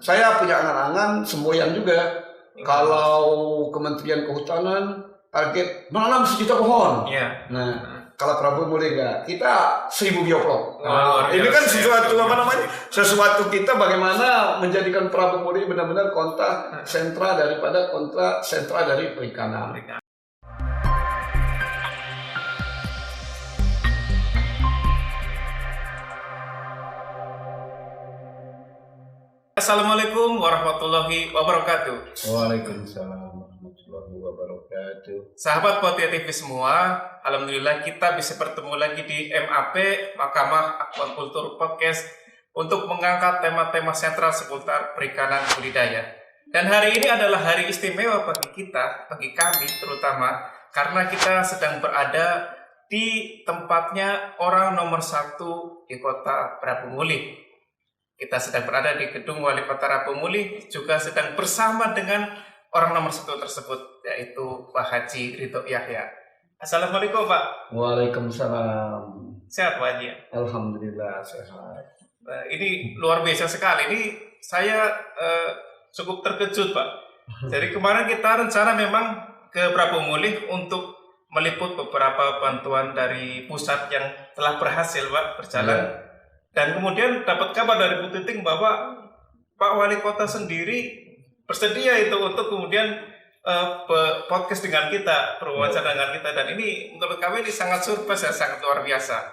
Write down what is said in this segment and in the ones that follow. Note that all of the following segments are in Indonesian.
saya punya angan-angan semboyan juga. Kalau Kementerian Kehutanan target menanam 1.000.000 pohon. Iya. Nah, kalau Prabowo mulai enggak, kita 1.000 biopolok. Wah, ini kan biasa, sesuatu ya. apa namanya? Sesuatu kita bagaimana menjadikan Prabowo mulai benar-benar kontra sentra daripada kontra sentra dari perikanan. Assalamualaikum warahmatullahi wabarakatuh. Waalaikumsalam warahmatullahi wabarakatuh. Sahabat Potia TV semua, alhamdulillah kita bisa bertemu lagi di MAP Mahkamah Aquaculture Podcast untuk mengangkat tema-tema sentral seputar perikanan budidaya. Dan hari ini adalah hari istimewa bagi kita, bagi kami terutama, karena kita sedang berada di tempatnya orang nomor 1 di kota Prabu Muli. Kita sedang berada di gedung Wali Kota Rabu Muli, juga sedang bersama dengan orang nomor 1 tersebut, yaitu Pak Haji Ridho Yahya. Assalamualaikum Pak. Waalaikumsalam. Sehat Pak Haji? Alhamdulillah sehat. Ini luar biasa sekali. Ini saya cukup terkejut Pak. Jadi kemarin kita rencana memang ke Prabu Muli untuk meliput beberapa bantuan dari pusat yang telah berhasil Pak berjalan. Ya. Dan kemudian dapat kabar dari Bu Titing bahwa Pak Wali Kota sendiri bersedia itu untuk kemudian podcast dengan kita, berwawancara dengan kita. Dan ini menurut kami ini sangat surprise ya, sangat luar biasa.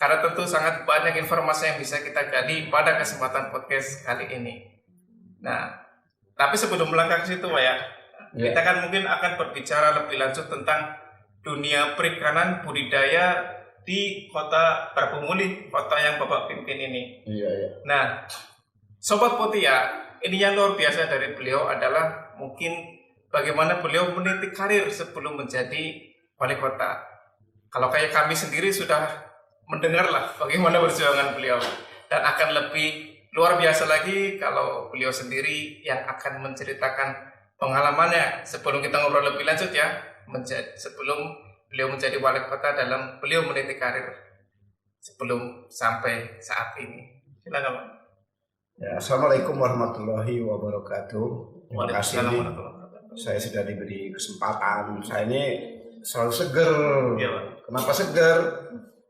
Karena tentu sangat banyak informasi yang bisa kita gali pada kesempatan podcast kali ini. Nah, tapi sebelum melangkah ke situ Pak ya, kita kan mungkin akan berbicara lebih lanjut tentang dunia perikanan budidaya di kota Prabu Muli, kota yang Bapak pimpin ini. Iya. Nah, Sobat Potia, ini yang luar biasa dari beliau adalah mungkin bagaimana beliau meniti karir sebelum menjadi wali kota. Kalau kayak kami sendiri sudah mendengarlah bagaimana perjuangan beliau, dan akan lebih luar biasa lagi kalau beliau sendiri yang akan menceritakan pengalamannya sebelum kita ngobrol lebih lanjut ya, sebelum beliau menjadi wali kota dalam beliau meniti karir sebelum sampai saat ini. Silakan Pak. Ya, Assalamualaikum warahmatullahi wabarakatuh. Terima kasih saya sudah diberi kesempatan. Saya ini selalu seger. Ya, Pak. Kenapa seger?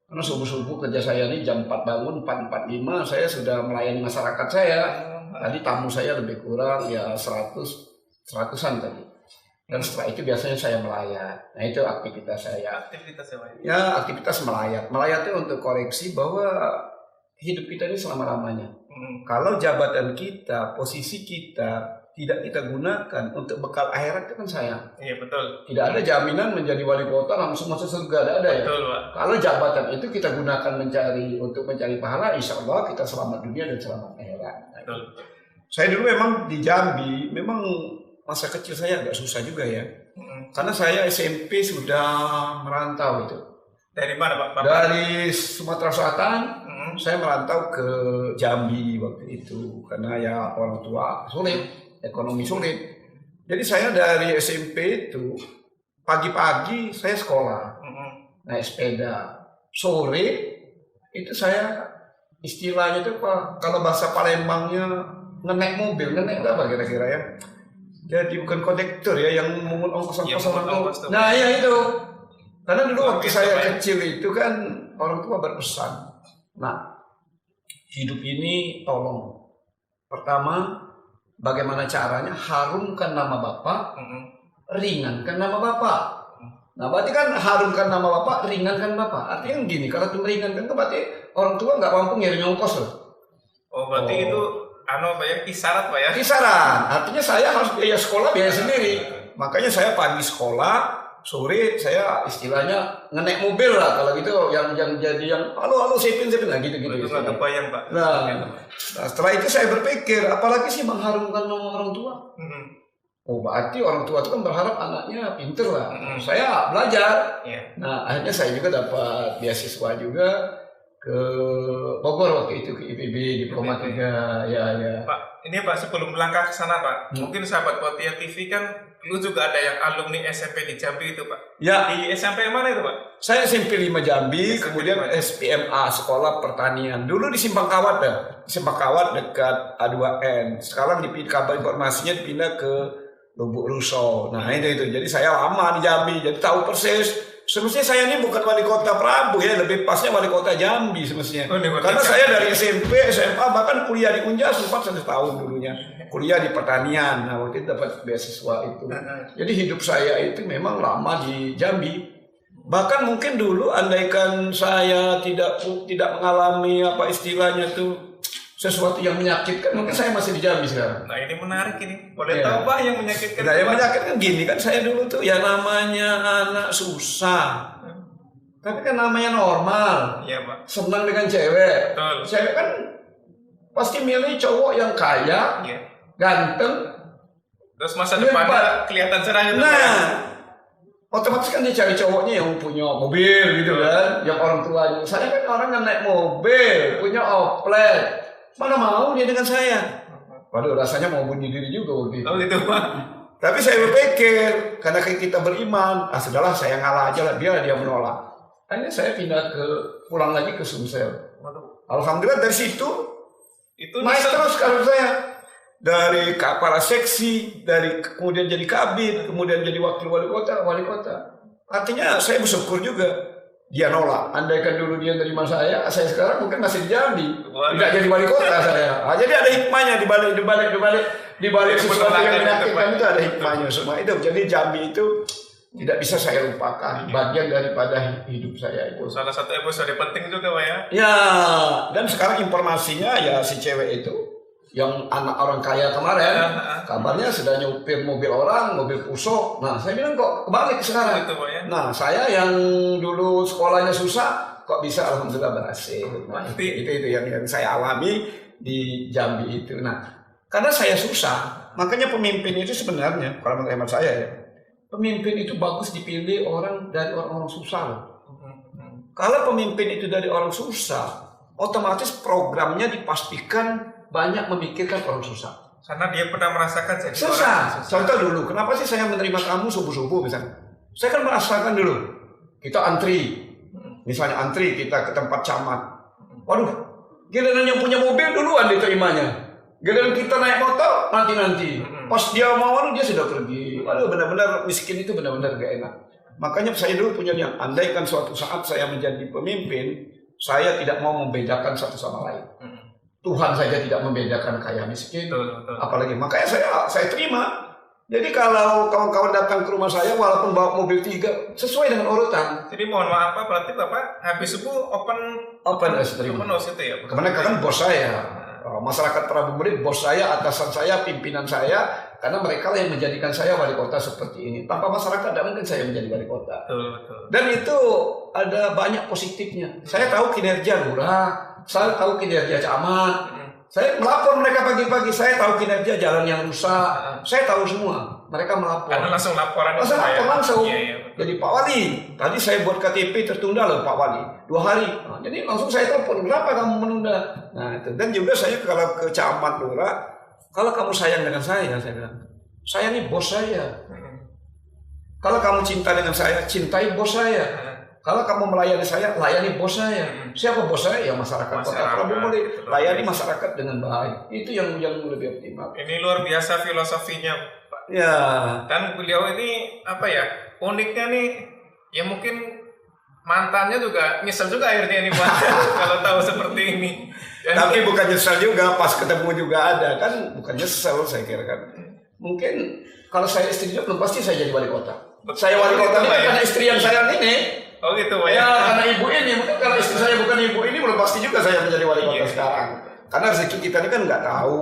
Karena subuh-subuh kerja saya ini jam 4 bangun, 4.45 saya sudah melayani masyarakat saya. Tadi tamu saya lebih kurang ya 100-an tadi. Dan setelah itu biasanya saya melayat. Nah itu aktivitas saya. Ya aktivitas melayat. Melayat itu untuk koreksi bahwa hidup kita ini selama-lamanya. Kalau jabatan kita, posisi kita tidak kita gunakan untuk bekal akhirat itu kan sayang. Iya betul. Tidak ada jaminan menjadi wali kota langsung masuk surga, tidak ada ya. Betul Pak. Kalau jabatan itu kita gunakan untuk mencari pahala, insya Allah kita selamat dunia dan selamat akhirat. Betul. Saya dulu memang di Jambi, memang masa kecil saya agak susah juga ya. Karena saya SMP sudah merantau itu. Dari mana Pak? Dari Sumatera Selatan, saya merantau ke Jambi waktu itu. Karena ya orang tua sulit, ekonomi sulit. Jadi saya dari SMP itu, pagi-pagi saya sekolah, naik sepeda. Sore itu saya istilahnya itu Pak, kalau bahasa Palembangnya ngenek mobil, ngenek apa kira-kira ya? Jadi bukan kondektur ya yang mengut ongkos-ongkos orang tua. Nah ya itu. Karena dulu waktu saya kecil itu kan orang tua berpesan. Nah, hidup ini tolong. Pertama, bagaimana caranya harumkan nama Bapak, ringankan nama Bapak. Nah, berarti kan harumkan nama Bapak, ringankan Bapak. Artinya gini, kalau itu meringankan itu berarti orang tua nggak mampu ngirim ongkos loh. Oh, berarti itu banyak kisaran Pak ya? Kisaran, artinya saya harus biaya sekolah biaya sendiri. Makanya saya pagi sekolah, sore saya istilahnya ngenek mobil lah kalau gitu yang jadi yang halo sipin lah gitu. Itu nggak kebayang Pak. Nah, setelah itu saya berpikir, apalagi sih mengharumkan nama orang tua. Oh berarti orang tua itu kan berharap anaknya pinter lah. Saya belajar. Yeah. Nah akhirnya saya juga dapat beasiswa juga ke Bogor waktu itu, ke IPB Diploma 3. Ya. Pak, ini Pak sebelum melangkah ke sana Pak, mungkin sahabat Potia TV kan dulu juga ada yang alumni SMP di Jambi itu Pak. Ya. Di SMP mana itu Pak? Saya SMP 5 Jambi, SMP kemudian 5. SPMA Sekolah Pertanian. Dulu di Simpang Kawat dah, Simpang Kawat dekat A2N. Sekarang kabar informasinya dipindah ke Lubuk Ruso. Nah itu. Jadi saya lama di Jambi, jadi tahu persis. Semestinya saya ini bukan wali kota Prabu ya, lebih pasnya wali kota Jambi semestinya. Karena saya dari SMP, SMA bahkan kuliah di Unja sempat 1 tahun dulunya. Kuliah di pertanian, nah waktu itu dapat beasiswa itu. Jadi hidup saya itu memang lama di Jambi. Bahkan mungkin dulu andaikan saya tidak mengalami apa istilahnya tuh sesuatu yang menyakitkan, mungkin saya masih di Jambi sekarang. Nah ini menarik ini, boleh tahu Pak yang menyakitkan? Nah yang menyakitkan gini kan, saya dulu tuh ya namanya anak susah, tapi kan namanya normal. Iya Pak. Senang dengan cewek. Betul. Cewek kan pasti milih cowok yang kaya, Iya. ganteng. Terus masa depannya kelihatan cerah gitu. Nah, otomatis kan dia cari cowoknya yang punya mobil gitu kan, yang orang tuanya. Saya kan orang yang naik mobil, punya Oplet. Mana mau dia dengan saya? Waduh, rasanya mau bunuh diri juga waktu itu. Oh gitu Pak. Tapi saya berpikir, karena kita beriman, sudahlah saya ngalah aja lah, biar dia menolak. Akhirnya saya pulang lagi ke Sumsel. Alhamdulillah dari situ, Itu naik terus kalau saya. Dari kepala seksi, kemudian jadi kabid, kemudian jadi wakil wali kota. Artinya saya bersyukur juga. Dia nolak. Andaikan dulu dia nerima saya sekarang mungkin masih di Jambi. Tidak jadi wali kota saya. Jadi ada hikmahnya di balik sesuatu yang menyakitkan itu ada hikmahnya semua itu. Jadi Jambi itu tidak bisa saya lupakan. Bagian daripada hidup saya itu. salah satu episode penting juga Pak ya. Ya, dan sekarang informasinya ya si cewek itu yang anak orang kaya kemarin, kabarnya sudah nyupir mobil orang, mobil Puso. Nah, saya bilang kok kebalik sekarang. Gitu, Pak, ya? Nah, saya yang dulu sekolahnya susah, kok bisa alhamdulillah berhasil. Nah, itu yang saya alami di Jambi itu. Nah, karena saya susah, makanya pemimpin itu sebenarnya, kalau menurut hemat saya ya, pemimpin itu bagus dipilih dari orang-orang susah. Kalau pemimpin itu dari orang susah, otomatis programnya dipastikan banyak memikirkan orang susah. Karena dia pernah merasakan jadi susah. Contoh dulu, kenapa sih saya menerima kamu subuh-subuh misalnya? Saya kan merasakan dulu. Kita antri. Misalnya antri kita ke tempat camat. Waduh, giliran yang punya mobil duluan diterimanya. Giliran kita naik motor nanti-nanti. Pas dia mau dia sudah pergi. Waduh, benar-benar miskin itu benar-benar gak enak. Makanya saya dulu punya niat, andaikan suatu saat saya menjadi pemimpin, saya tidak mau membedakan satu sama lain. Tuhan saja tidak membedakan kaya miskin, apalagi makanya saya terima. Jadi kalau kawan-kawan datang ke rumah saya walaupun bawa mobil 3 sesuai dengan urutan. Jadi mohon maaf Pak, berarti Bapak habis subuh open house itu ya? Karena kan bos saya, masyarakat Prabu Murid, bos saya, atasan saya, pimpinan saya, karena mereka yang menjadikan saya wali kota seperti ini. Tanpa masyarakat tidak mungkin saya menjadi wali kota. Betul. Dan itu ada banyak positifnya. Saya tahu kinerja lurah, saya tahu kinerja camat. Saya melapor mereka pagi-pagi, saya tahu kinerja jalan yang rusak, saya tahu semua. Mereka melapor. Karena langsung laporan langsung. Iya. Jadi Pak Wali, tadi saya buat KTP tertunda loh Pak Wali, 2 hari. Nah, jadi langsung saya telepon, kenapa kamu menunda? Nah itu. Dan juga saya kalau ke camat lurah, kalau kamu sayang dengan saya bilang, saya ini bos saya. Kalau kamu cinta dengan saya, cintai bos saya. Kalau kamu melayani saya, layani bos saya. Siapa bos saya? Ya masyarakat Kota Prabu Murid. Layani masyarakat dengan baik. Itu yang lebih optimal. Ini luar biasa filosofinya, Pak. Ya. Dan beliau ini apa ya? Uniknya nih, ya mungkin mantannya juga nyesel juga akhirnya ini Pak. Kalau tahu seperti ini. Dan tapi bukan nyesel juga, pas ketemu juga ada kan, bukan nyesel saya kira kan. Mungkin kalau saya istri juga belum pasti saya jadi wali kota. Saya wali kota karena istri yang saya ini. Oh gitu Pak ya? Karena ibu ini, mungkin kalau istri saya bukan ibu ini belum pasti juga saya menjadi wali kota sekarang. Karena rezeki kita ini kan nggak tahu.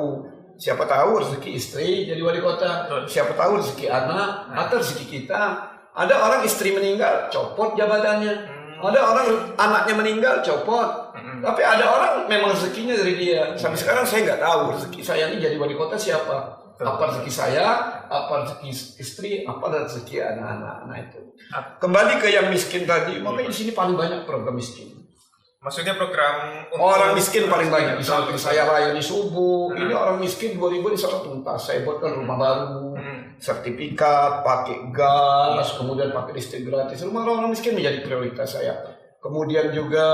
Siapa tahu rezeki istri jadi wali kota, siapa tahu rezeki anak atau rezeki kita. Ada orang istri meninggal, copot jabatannya. Ada orang anaknya meninggal, copot. Tapi ada orang memang rezekinya dari dia. Sampai sekarang saya nggak tahu rezeki saya ini jadi wali kota siapa. Apa rezeki saya, apa rezeki istri, apa rezeki anak-anak. Nah itu. Kembali ke yang miskin tadi, makanya di sini paling banyak program miskin. Maksudnya program untuk Orang miskin paling banyak. Di samping saya layani subuh, ini orang miskin 2000 di sana tuntas. Saya buatkan rumah baru, sertifikat, pakai gas, kemudian pakai listrik gratis. Rumah orang miskin menjadi prioritas saya. Kemudian juga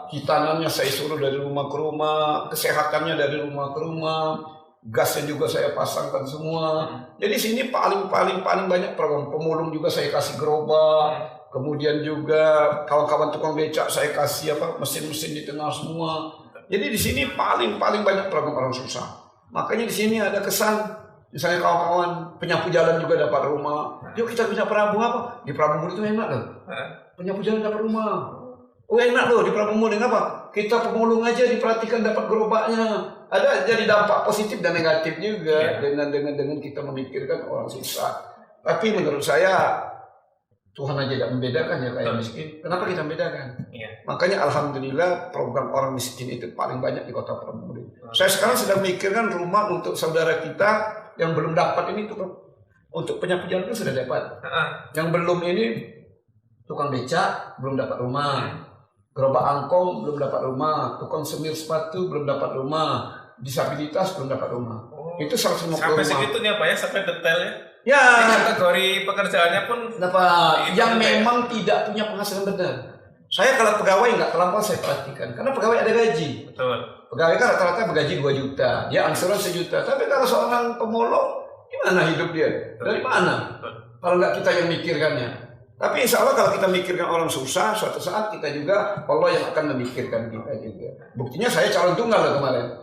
hitanannya saya suruh dari rumah ke rumah, kesehatannya dari rumah ke rumah, gasnya juga saya pasangkan semua. Jadi sini paling banyak program. Pemulung juga saya kasih gerobak. Kemudian juga kawan-kawan tukang becak saya kasih mesin-mesin di tengah semua. Jadi di sini paling banyak program orang susah. Makanya di sini ada kesan, misalnya kawan-kawan penyapu jalan juga dapat rumah. Yuk kita pindah Prabu apa? Di Prabu Muli itu enak loh. Penyapu jalan dapat rumah. Oh enak loh di Prabu Muli apa? Kita pemulung aja diperhatikan dapat gerobaknya. Ada jadi dampak positif dan negatif juga dengan kita memikirkan orang susah. Tapi menurut saya Tuhan aja tidak membedakan ya kayak miskin. Kenapa kita membedakan? Makanya alhamdulillah program orang miskin itu paling banyak di kota Prabu Muli. Saya sekarang sedang memikirkan rumah untuk saudara kita yang belum dapat ini tuh. Untuk penyapu jalan itu sudah dapat. Yang belum ini tukang becak belum dapat rumah. Gerobak angkong belum dapat rumah. Tukang semir sepatu belum dapat rumah. Disabilitas belum dapat rumah. Itu 150 rumah. Sampai segitu nih Pak ya, sampai detailnya. Ya. Kategori pekerjaannya pun yang memang tidak punya penghasilan benar. Saya kalau pegawai nggak terlampau saya perhatikan, karena pegawai ada gaji. Betul. Pegawai kan rata-rata bergaji 2 juta, dia angsuran 1 juta. Tapi kalau seorang pemulung, gimana hidup dia? Dari mana? Kalau nggak kita yang mikirkannya. Tapi insya Allah kalau kita mikirkan orang susah, suatu saat kita juga Allah yang akan memikirkan kita juga. Buktinya saya calon tunggal loh kemarin.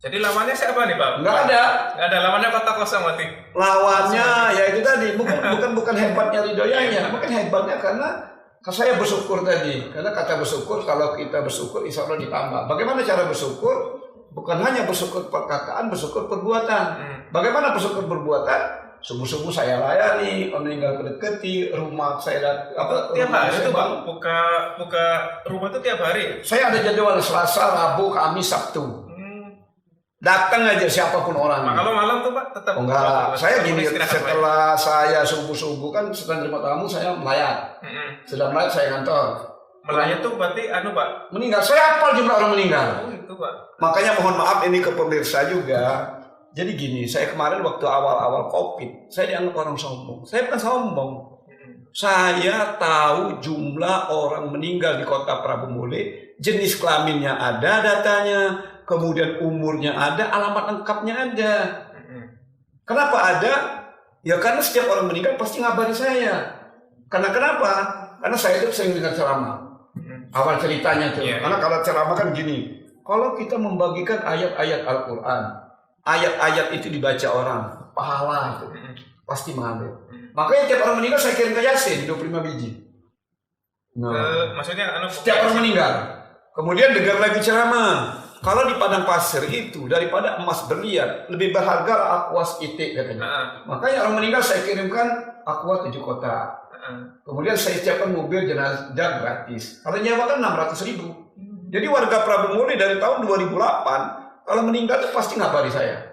Jadi lawannya siapa nih Pak? Nggak ada. Nggak ada, lawannya kota kosong berarti. Lawannya ya itu tadi, bukan hebatnya Ridhoyanya, mungkin hebatnya karena saya bersyukur tadi. Karena kata bersyukur, kalau kita bersyukur insya Allah ditambah. Bagaimana cara bersyukur? Bukan hanya bersyukur perkataan, bersyukur perbuatan. Bagaimana bersyukur perbuatan? Subuh-subuh saya layani, orang meninggal kedeketi, rumah saya tiap hari itu Pak, buka rumah itu tiap hari. Saya ada jadwal Selasa, Rabu, Kamis, Sabtu. Datang aja siapapun orang. Kalau malam tuh Pak tetap. Enggak, saya gini, setelah saya subuh-subuh kan setelah terima tamu saya melayat. Sudah melayat saya kantor. Melayat tuh berarti Pak? Meninggal, saya hafal jumlah orang meninggal. Oh itu Pak. Makanya mohon maaf ini ke pemirsa juga. Jadi gini, saya kemarin waktu awal-awal COVID, saya dianggap orang sombong. Saya bukan sombong. Saya tahu jumlah orang meninggal di kota Prabu Muli, jenis kelaminnya ada datanya, kemudian umurnya ada, alamat lengkapnya ada. Kenapa ada? Ya karena setiap orang meninggal pasti ngabari saya. Karena kenapa? Karena saya itu sering dengar ceramah. Awal ceritanya tuh. Karena kalau ceramah kan gini, kalau kita membagikan ayat-ayat Al-Quran, ayat-ayat itu dibaca orang, pahala itu pasti mengalir. Makanya tiap orang meninggal saya kirim ke Yasin 25 biji. Maksudnya setiap orang meninggal. Kemudian dengar lagi ceramah. Kalau di padang pasir itu daripada emas berlian lebih berharga aquas itik katanya. Makanya orang meninggal saya kirimkan aqua 7 kotak. Kemudian saya siapkan mobil jenazah gratis. Kalau nyewa kan 600.000. Jadi warga Prabu Muli dari tahun 2008 kalau meninggal itu pasti ngabari saya.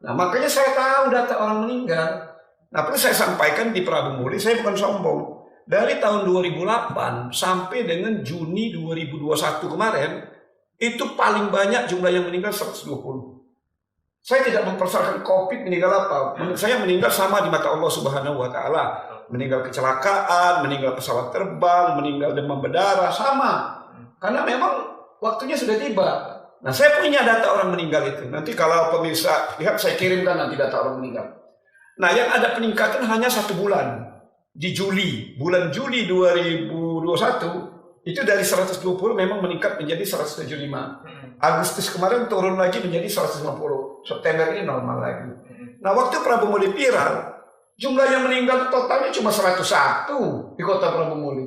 Nah makanya saya tahu data orang meninggal. Nah perlu saya sampaikan di Prabu Muli, saya bukan sombong. Dari tahun 2008 sampai dengan Juni 2021 kemarin, itu paling banyak jumlah yang meninggal 120. Saya tidak mempersoalkan COVID meninggal apa. Menurut saya meninggal sama di mata Allah Subhanahu wa Ta'ala. Meninggal kecelakaan, meninggal pesawat terbang, meninggal demam berdarah, sama. Karena memang waktunya sudah tiba. Nah saya punya data orang meninggal itu. Nanti kalau pemirsa lihat saya kirimkan nanti data orang meninggal. Nah yang ada peningkatan hanya 1 bulan. Di Juli, bulan Juli 2021 itu dari 120 memang meningkat menjadi 175. Agustus kemarin turun lagi menjadi 150. September ini normal lagi. Nah waktu Prabu Muli viral, jumlah yang meninggal totalnya cuma 101 di kota Prabu Muli.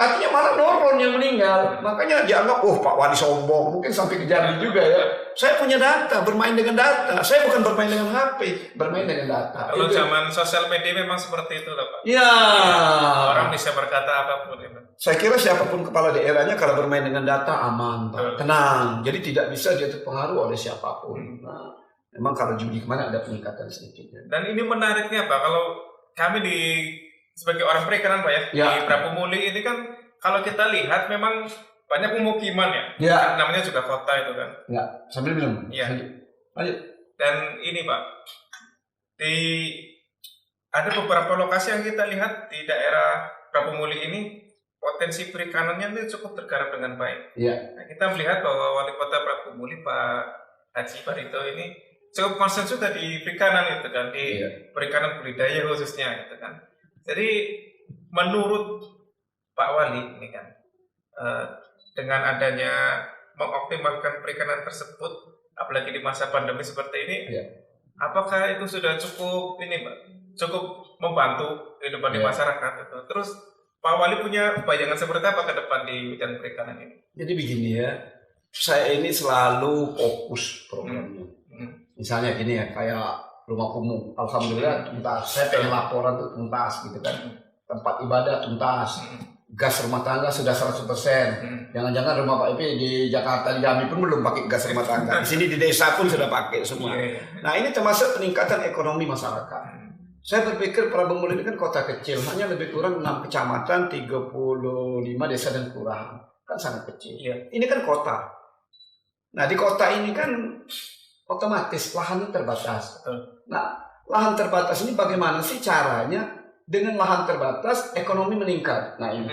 Artinya malah nurun yang meninggal. Makanya dianggap, oh Pak Wali sombong. Mungkin sampai ke Jambi juga ya. Saya punya data, bermain dengan data. Saya bukan bermain dengan HP, bermain dengan data. Kalau zaman sosial media memang seperti itu lah Pak. Ya. Orang bisa berkata apapun itu. Saya kira siapapun kepala daerahnya kalau bermain dengan data aman, Pak. Tenang. Jadi tidak bisa dia terpengaruh oleh siapapun. Nah, memang kalau Juli kemarin ada peningkatan sedikit. Dan ini menariknya Pak, kalau kami sebagai orang perikanan Pak ya, di Prabu Muli ini kan kalau kita lihat memang banyak pemukiman ya. Ya. Kan namanya juga kota itu kan. Ya, sambil minum. Iya. Lanjut. Dan ini Pak, ada beberapa lokasi yang kita lihat di daerah Prabumuli ini potensi perikanannya itu cukup tergarap dengan baik. Iya. Nah, kita melihat bahwa Wali Kota Prabumuli Pak Haji Barito ini cukup concern juga di perikanan itu kan, di perikanan budidaya khususnya gitu kan. Jadi menurut Pak Wali ini kan, dengan adanya mengoptimalkan perikanan tersebut, apalagi di masa pandemi seperti ini, apakah itu sudah cukup ini Pak, cukup membantu kehidupan di masyarakat itu? Terus Pak Wali punya bayangan seperti apa ke depan di bidang perikanan ini? Jadi begini ya, saya ini selalu fokus programnya. Misalnya gini ya, kayak rumah kumuh, alhamdulillah tuntas. Saya pengen laporan tuh tuntas gitu kan. Tempat ibadah tuntas. Gas rumah tangga sudah 100%. Jangan-jangan rumah Pak Ipi di Jakarta, di Jambi pun belum pakai gas rumah tangga. Di sini di desa pun sudah pakai semua. Nah, ini termasuk peningkatan ekonomi masyarakat. Saya berpikir Prabumuli ini kan kota kecil, hanya lebih kurang 6 kecamatan, 35 desa dan kelurahan. Kan sangat kecil. Ini kan kota. Nah, di kota ini kan otomatis lahannya terbatas. Nah, lahan terbatas ini bagaimana sih caranya? Dengan lahan terbatas, ekonomi meningkat. Nah ini,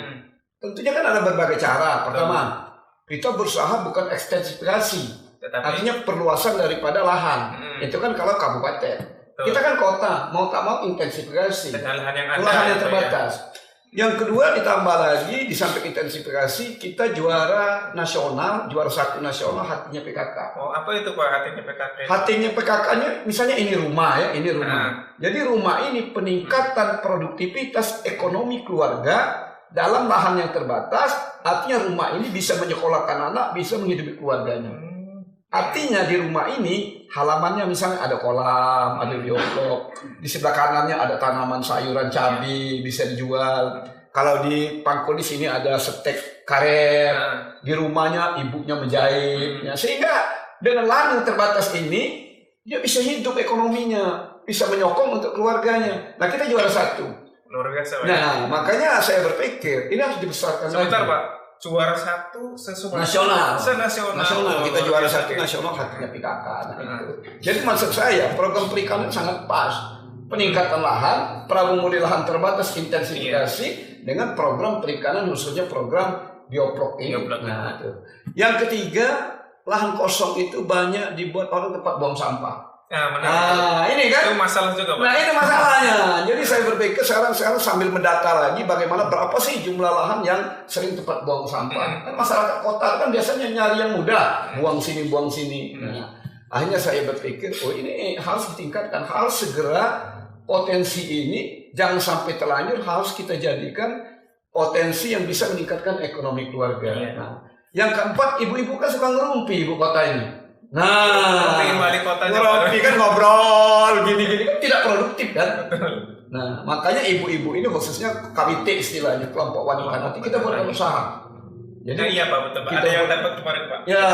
tentunya kan ada berbagai cara. Pertama, kita berusaha bukan ekstensifikasi, artinya perluasan daripada lahan. Itu kan kalau kabupaten. Kita kan kota, mau tak mau intensifikasi. Lahan yang terbatas. Yang kedua ditambah lagi, di samping intensifikasi, kita juara nasional, juara 1 nasional hatinya PKK. Oh, apa itu Pak hatinya PKK? Hatinya PKK-nya, misalnya ini rumah ya, ini rumah. Jadi rumah ini peningkatan produktivitas ekonomi keluarga dalam lahan yang terbatas, artinya rumah ini bisa menyekolahkan anak, bisa menghidupi keluarganya. Artinya di rumah ini halamannya misalnya ada kolam, ada bioblok, di sebelah kanannya ada tanaman sayuran cabai bisa dijual. Kalau di pangkul di sini ada setek karet, di rumahnya ibunya menjahit. Sehingga dengan lahan yang terbatas ini dia bisa hidup ekonominya, bisa menyokong untuk keluarganya. Nah kita juara 1. Luar biasa. Nah makanya saya berpikir ini harus dibesarkan. Sebentar Pak. Juara 1 sesuatu nasional. Nasional. Kita juara 1 nasional hatinya PKK. Jadi maksud saya program perikanan sangat pas. Peningkatan lahan, Prabumuli lahan terbatas, intensifikasi dengan program perikanan khususnya program bioblok ini. Nah, itu. Yang ketiga, lahan kosong itu banyak dibuat orang tempat buang sampah. Nah, ini kan itu masalah juga Pak. Nah itu masalahnya. Jadi saya berpikir sekarang sambil mendata lagi bagaimana berapa sih jumlah lahan yang sering tempat buang sampah. Kan masyarakat kota kan biasanya nyari yang mudah, buang sini buang sini. Nah, akhirnya saya berpikir, oh ini harus ditingkatkan, harus segera potensi ini jangan sampai terlanjur, harus kita jadikan potensi yang bisa meningkatkan ekonomi keluarga. Nah, yang keempat, ibu-ibu kan suka ngerumpi ibu kota ini. Nah, ngerumpi kan ngobrol gini-gini kan tidak produktif kan. Nah, makanya ibu-ibu ini khususnya KWT istilahnya, kelompok wanita. Nanti kita buatkan usaha. Jadi iya Pak, betul Pak. Ada yang dapat kemarin Pak. Ya,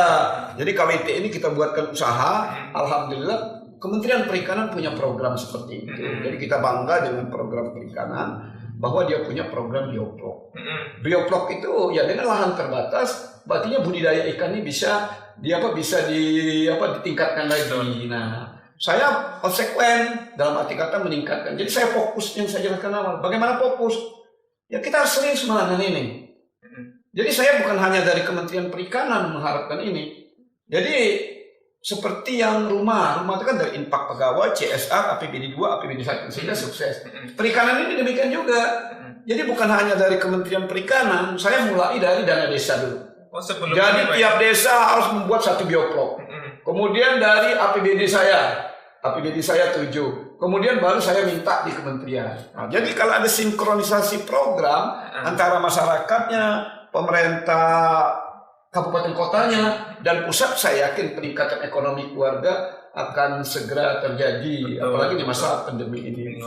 jadi KWT ini kita buatkan usaha. Alhamdulillah Kementerian Perikanan punya program seperti itu. Jadi kita bangga dengan program perikanan bahwa dia punya program bioblok. Bioblok itu ya dengan lahan terbatas, artinya budidaya ikan ini bisa ditingkatkan lagi. Nah, saya konsekuen dalam arti kata meningkatkan. Jadi saya fokus yang saya jelaskan awal. Bagaimana fokus? Ya kita harus serius menangani ini. Jadi saya bukan hanya dari Kementerian Perikanan mengharapkan ini. Jadi seperti yang rumah itu kan dari infak pegawai, CSR, APBD 2, APBD 1 sehingga sukses. Perikanan ini demikian juga. Jadi bukan hanya dari Kementerian Perikanan, saya mulai dari dana desa dulu. Jadi tiap desa harus membuat 1 bioblok. Kemudian dari APBD saya 7. Kemudian baru saya minta di kementerian. Nah, jadi kalau ada sinkronisasi program antara masyarakatnya, pemerintah kabupaten kotanya dan pusat, saya yakin peningkatan ekonomi keluarga akan segera terjadi. Apalagi di masa pandemi ini.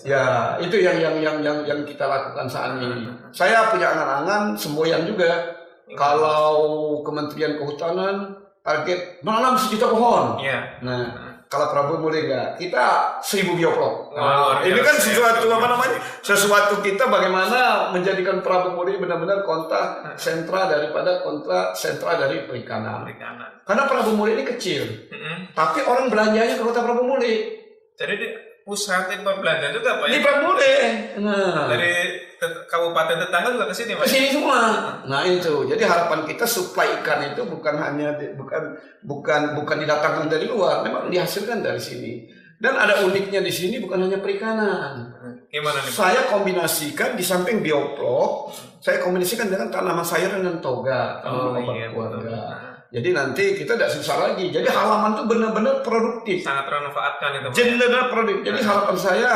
Ya, itu yang kita lakukan saat ini. Saya punya angan-angan semboyan juga. Kalau Kementerian Kehutanan target menanam 1 juta pohon. Nah, Kalau Prabowo mulai enggak, kita 1000 bioplok. Wah, Ini kan biasa, sesuatu ya. apa namanya? Sesuatu kita bagaimana menjadikan Prabowo mulai benar-benar kota sentra daripada kota sentra dari perikanan. Karena Prabowo mulai ini kecil, tapi orang belanjanya ke kota Prabowo mulai. Jadi di pusat impor belanja juga Pak Di ya? Prabowo mulai. Nah. Dari kabupaten tetangga juga ke sini Pak? Ke sini semua. Nah itu, jadi harapan kita suplai ikan itu bukan hanya bukan didatangkan dari luar, memang dihasilkan dari sini. Dan ada uniknya di sini bukan hanya perikanan. Gimana nih Pak? Saya kombinasikan di samping bioplok, saya kombinasikan dengan tanaman sayur dan toga, tanaman obat iya, keluarga. betul. Jadi nanti kita tidak susah lagi. Jadi halaman itu benar-benar produktif. Sangat termanfaatkan itu Pak. Benar-benar produktif. Jadi harapan saya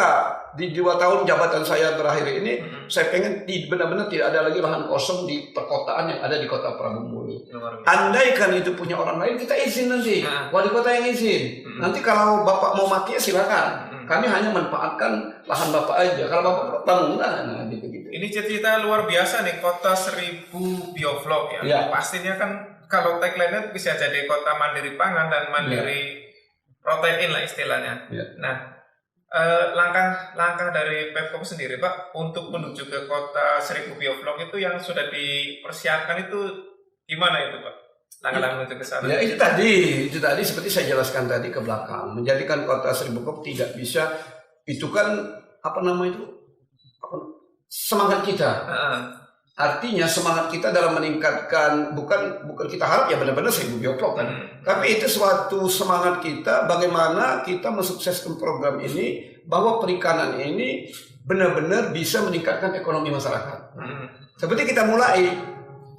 di 2 tahun jabatan saya berakhir ini, saya pengen benar-benar tidak ada lagi lahan kosong di perkotaan yang ada di kota Prabu Muli. Andaikan itu punya orang lain, kita izin nanti. Wali kota yang izin. Nanti kalau Bapak mau mati ya silakan. Kami hanya manfaatkan lahan Bapak aja. Kalau Bapak bangunlah, nah gitu-gitu. Ini cita-cita luar biasa nih, kota 1000 bioflok ya. Ya. Pastinya kan kalau tagline-nya bisa jadi kota mandiri pangan dan mandiri protein lah istilahnya. Ya. Nah, langkah dari Pemkop sendiri Pak untuk menuju ke kota 1000 bioflok itu yang sudah dipersiapkan itu gimana itu Pak? Langkah-langkah menuju ke sana. Ya itu tadi seperti saya jelaskan tadi ke belakang, menjadikan kota 1000 kop tidak bisa, itu kan apa nama itu? Semangat kita. Artinya semangat kita dalam meningkatkan, bukan kita harap ya benar-benar 1000 bioplok kan. Tapi itu suatu semangat kita bagaimana kita mensukseskan program ini, bahwa perikanan ini benar-benar bisa meningkatkan ekonomi masyarakat. Seperti kita mulai,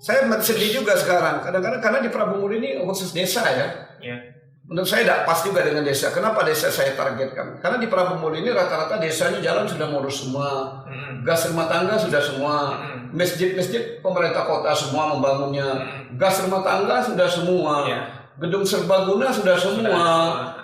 saya sedih juga sekarang kadang-kadang karena di Prabu Muli ini khusus desa ya. Menurut saya tidak pas juga dengan desa. Kenapa desa saya targetkan? Karena di Prabu Muli ini rata-rata desanya jalan sudah mulus semua, gas rumah tangga sudah semua, masjid-masjid pemerintah kota semua membangunnya, gas rumah tangga sudah semua, gedung serbaguna sudah semua.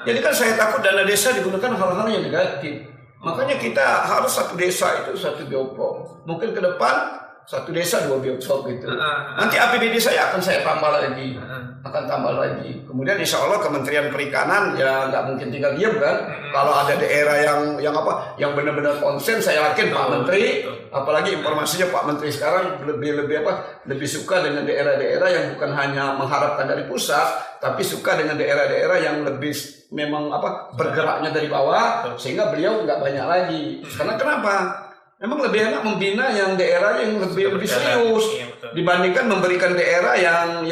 Jadi kan saya takut dana desa digunakan hal-hal yang negatif. Makanya kita harus satu desa itu 1 bioplok. Mungkin ke depan 1 desa 2 bioplok gitu. Nanti APBD saya akan saya tambah lagi. Kemudian insya Allah Kementerian Perikanan ya nggak mungkin tinggal diam kan. Kalau ada daerah yang benar-benar konsen, saya yakin Pak Menteri, apalagi informasinya Pak Menteri sekarang lebih suka dengan daerah-daerah yang bukan hanya mengharapkan dari pusat, tapi suka dengan daerah-daerah yang lebih memang bergeraknya dari bawah, sehingga beliau nggak banyak lagi. Karena kenapa? Memang lebih enak membina yang daerah yang lebih serius dibandingkan memberikan daerah yang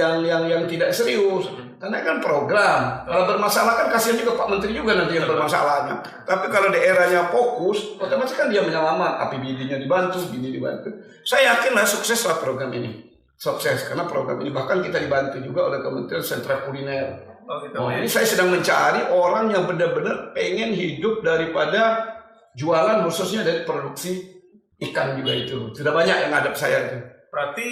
tidak serius. Karena kan program. Kalau bermasalah kan kasihan juga Pak Menteri juga nanti yang bermasalahnya. Tapi kalau daerahnya fokus, otomatis kan dia menyelamat, APBD-nya dibantu, gini dibantu. Saya yakinlah sukseslah program ini. Sukses karena program ini bahkan kita dibantu juga oleh Kementerian Sentra Kuliner. Ini saya sedang mencari orang yang benar-benar pengen hidup daripada jualan, khususnya dari produksi ikan juga itu. Sudah banyak yang ngadep saya itu. Berarti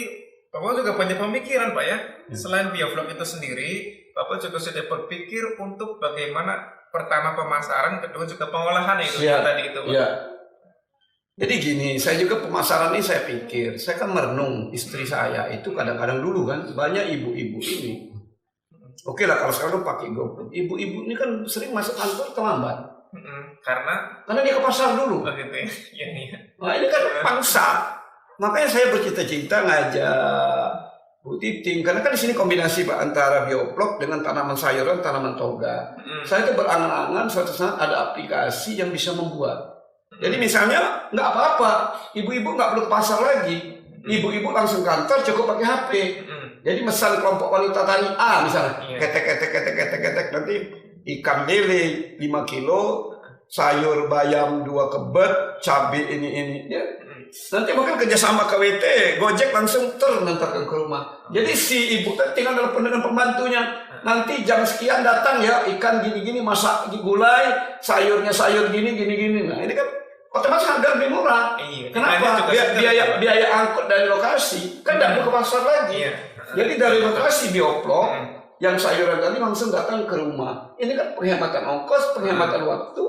Bapak juga punya pemikiran Pak ya? Selain bioflok itu sendiri, Bapak juga sudah berpikir untuk bagaimana pertama pemasaran, kedua juga pengolahan itu tadi itu Pak. Ya. Jadi gini, saya juga pemasaran ini saya pikir, saya kan merenung istri saya itu kadang-kadang dulu kan banyak ibu-ibu ini. Oke lah kalau sekarang pakai GoFood. Ibu-ibu ini kan sering masuk kantor terlambat. Karena dia ke pasar dulu. Gitu ya. Nah ini kan pangsa. Makanya saya bercita-cita ngajak Bu Titing, karena kan di sini kombinasi Pak antara bioplok dengan tanaman sayuran, tanaman toga. Saya itu berangan-angan suatu saat ada aplikasi yang bisa membuat. Jadi misalnya nggak apa-apa, ibu-ibu nggak perlu ke pasar lagi. Ibu-ibu langsung kantor cukup pakai HP. Jadi misal kelompok wanita tani A misalnya, ketek nanti ikan lele 5 kilo, sayur bayam 2 kebet, cabai ini ya. Nanti mungkin kerjasama KWT, Gojek langsung nantarkan ke rumah. Jadi si ibu kan tinggal telepon dengan pembantunya. Nanti jam sekian datang ya, ikan gini-gini, masak gulai, sayurnya sayur gini-gini. Nah ini kan otomatis harga lebih murah. Kenapa? Biaya angkut dari lokasi kan tidak perlu ke pasar lagi. Jadi dari lokasi bioplok yang sayuran tadi langsung datang ke rumah. Ini kan penghematan ongkos, penghematan waktu,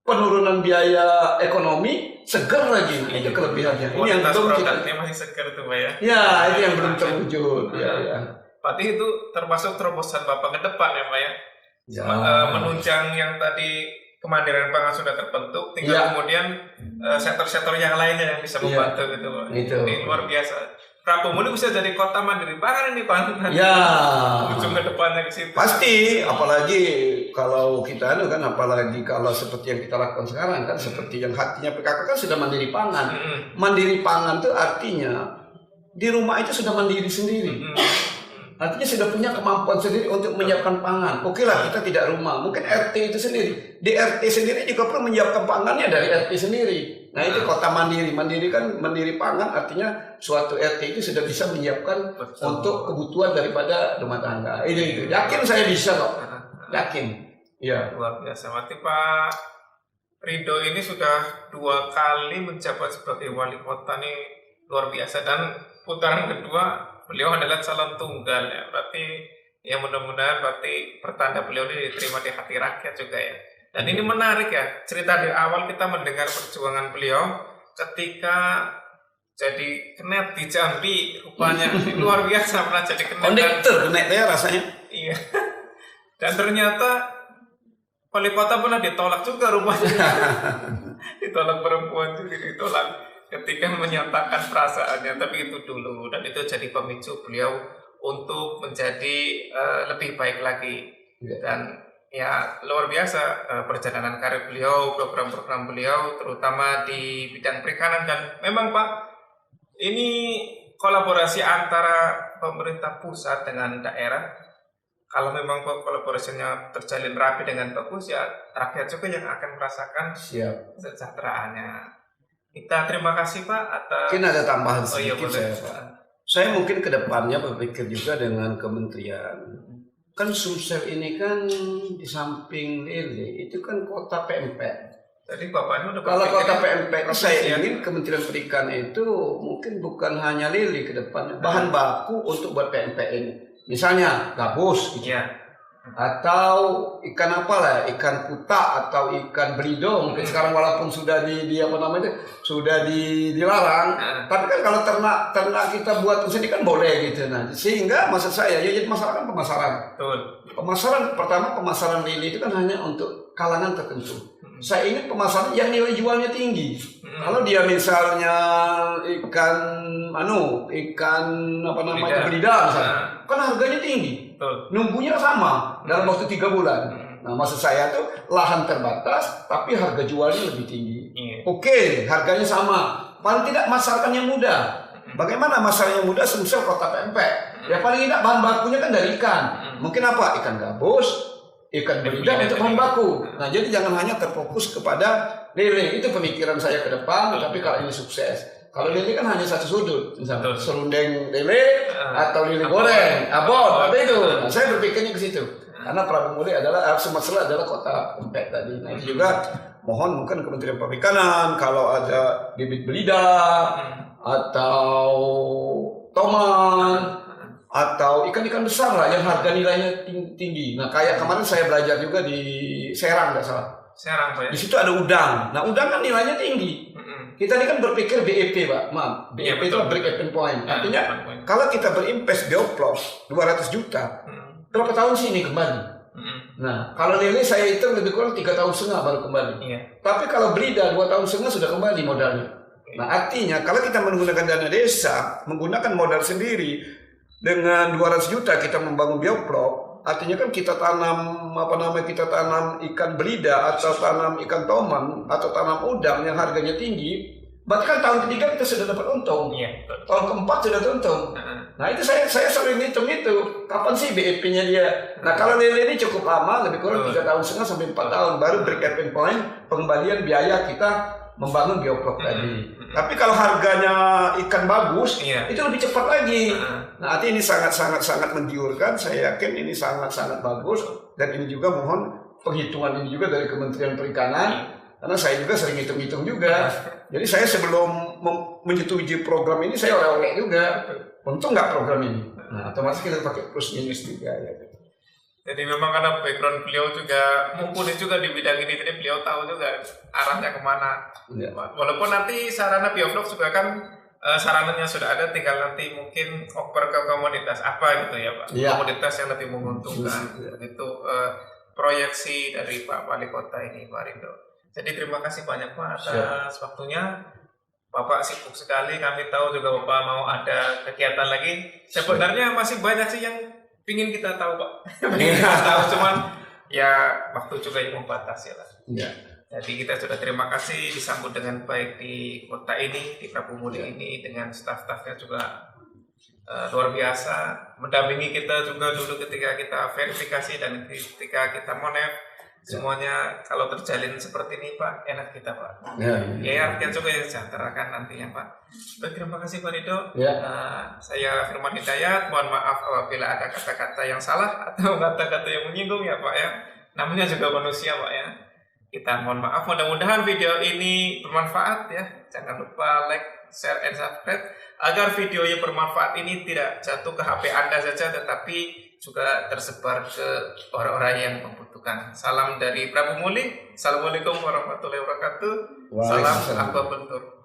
penurunan biaya ekonomi, segar lagi. Itu kelebihannya. Ini yang belum kita masih segar tuh Pak ya. Ya, itu yang belum terwujud. Ya. Berarti itu termasuk terobosan Bapak ke depan ya Pak ya. Ya. Menunjang yang tadi kemandirian pangan sudah terbentuk, tinggal kemudian sektor-sektor yang lainnya yang bisa membantu gitu. Ini luar biasa. Prabumuli bisa jadi kota mandiri pangan ini Pak. Ya. Ujung ke depannya ke situ. Pasti, apalagi kalau kita kan, apalagi kalau seperti yang kita lakukan sekarang kan, seperti yang hatinya PKK kan sudah mandiri pangan. Mandiri pangan itu artinya di rumah itu sudah mandiri sendiri. Artinya sudah punya kemampuan sendiri untuk menyiapkan pangan. Oke lah, kita tidak rumah, mungkin RT itu sendiri. Di RT sendiri juga perlu menyiapkan pangannya dari RT sendiri. Nah itu kota mandiri. Mandiri kan mandiri pangan artinya suatu RT itu sudah bisa menyiapkan untuk kebutuhan daripada rumah tangga. Itu. Yakin saya bisa kok. Yakin. Ya. Luar biasa. Berarti Pak Ridho ini sudah 2 kali menjabat sebagai wali kota nih, luar biasa. Dan putaran kedua beliau adalah calon tunggal ya. Berarti ya mudah-mudahan berarti pertanda beliau ini diterima di hati rakyat juga ya. Dan ini menarik ya, cerita di awal kita mendengar perjuangan beliau ketika jadi kenet di Jambi, rupanya luar biasa pernah jadi kenet. Kondektur kenetnya rasanya. Iya. Dan ternyata wali kota pernah ditolak juga rupanya. Ditolak perempuan juga ditolak ketika menyatakan perasaannya, tapi itu dulu dan itu jadi pemicu beliau untuk menjadi lebih baik lagi. Dan ya luar biasa perjalanan karir beliau, program-program beliau terutama di bidang perikanan. Dan memang Pak, ini kolaborasi antara pemerintah pusat dengan daerah. Kalau memang kolaborasinya terjalin rapi dengan bagus ya rakyat juga yang akan merasakan kesejahteraannya. Kita terima kasih Pak atas. Mungkin ada tambahan sedikit saya Pak. Saya mungkin kedepannya berpikir juga dengan kementerian. Kan Sumsel ini kan di samping Lele itu kan kota pempek. Jadi Bapak udah kalau kota pempek saya ingin Kementerian Perikanan itu mungkin bukan hanya lele ke depannya, bahan baku untuk buat pempek ini. Misalnya gabus gitu. Atau ikan apa lah, ikan kuta atau ikan belido mungkin sekarang walaupun sudah di apa namanya sudah dilarang, tapi kan kalau ternak kita buat sendiri kan boleh gitu. Nah sehingga maksud saya ya jadi masalah kan pemasaran. Pemasaran pertama, pemasaran lele itu kan hanya untuk kalangan tertentu. Saya ingin pemasaran yang nilai jualnya tinggi. Kalau dia misalnya ikan apa namanya belida misalnya, kan harganya tinggi. Nunggunya sama dalam waktu 3 bulan. Nah maksud saya tuh lahan terbatas tapi harga jualnya lebih tinggi. Oke, harganya sama. Paling tidak masakannya mudah. Bagaimana masaknya mudah? Sumsel kota pempek. Ya paling tidak bahan bakunya kan dari ikan. Mungkin apa? Ikan gabus, ikan belida untuk bahan baku. Nah jadi jangan hanya terfokus kepada lele. Itu pemikiran saya ke depan. Tapi kalau ini sukses. Kalau lele kan hanya satu sudut, misalnya serundeng lele atau lele goreng, abon, apa itu? Nah, saya berpikirnya ke situ. Karena Prabumuli adalah Sumatera adalah kota pempek tadi. Nah itu juga mohon mungkin Kementerian Perikanan kalau ada bibit belida atau toman atau ikan-ikan besar lah yang harga nilainya tinggi. Nah kayak kemarin saya belajar juga di Serang nggak salah. Serang Pak. Di situ ada udang. Nah udang kan nilainya tinggi. Kita ini kan berpikir BEP Pak, maaf. BEP itu break even point. Artinya kalau kita berinvest bioplos 200 juta, berapa tahun sih ini kembali? Nah, kalau lele saya hitung lebih kurang 3,5 tahun baru kembali. Tapi kalau belida 2,5 tahun sudah kembali modalnya. Nah, artinya kalau kita menggunakan dana desa, menggunakan modal sendiri dengan 200 juta kita membangun bioplos, artinya kan kita tanam kita tanam ikan belida atau tanam ikan toman atau tanam udang yang harganya tinggi, bahkan tahun ketiga kita sudah dapat untung. Tahun keempat sudah untung. Nah itu saya sering hitung itu kapan sih BEP-nya dia. Nah kalau lele ini cukup lama, lebih kurang 3,5 tahun sampai 4 tahun baru break even point pengembalian biaya kita membangun bioplos tadi. Tapi kalau harganya ikan bagus, itu lebih cepat lagi. Nah, artinya ini sangat menggiurkan. Saya yakin ini sangat bagus. Dan ini juga mohon penghitungan ini juga dari Kementerian Perikanan. Karena saya juga sering hitung-hitung juga. Jadi saya sebelum menyetujui program ini, saya oleh-oleh juga. Untung nggak program ini. Nah, otomatis kita pakai plus minus juga. Ya. Jadi memang karena background beliau juga mumpuni juga di bidang ini, jadi beliau tahu juga arahnya kemana. Walaupun nanti sarana bioplos juga kan sarananya sudah ada, tinggal nanti mungkin oper ke komoditas apa gitu ya Pak. Komoditas yang lebih menguntungkan. Itu proyeksi dari Pak Wali Kota ini, Pak Rido. Jadi terima kasih banyak Pak atas waktunya. Bapak sibuk sekali, kami tahu juga Bapak mau ada kegiatan lagi. Sebenarnya masih banyak sih yang pingin kita tahu Pak. Pingin kita tahu, cuman ya waktu juga yang membatasi lah. Ya. Jadi kita sudah terima kasih disambut dengan baik di kota ini, di Prabu Muli ini, dengan staf-stafnya juga luar biasa. Mendampingi kita juga dulu ketika kita verifikasi dan ketika kita monet. Semuanya kalau terjalin seperti ini Pak, enak kita Pak. Ya, artinya juga yang sejahtera kan nantinya Pak. Terima kasih Pak Rido. Saya Firman Hidayat, mohon maaf apabila ada kata-kata yang salah atau kata-kata yang menyinggung ya Pak ya. Namanya juga manusia Pak ya. Kita mohon maaf, mudah-mudahan video ini bermanfaat ya. Jangan lupa like, share, and subscribe agar video yang bermanfaat ini tidak jatuh ke HP Anda saja, tetapi juga tersebar ke orang-orang yang membutuhkan. Salam dari Prabu Muli. Assalamualaikum warahmatullahi wabarakatuh. Salam aquaculture.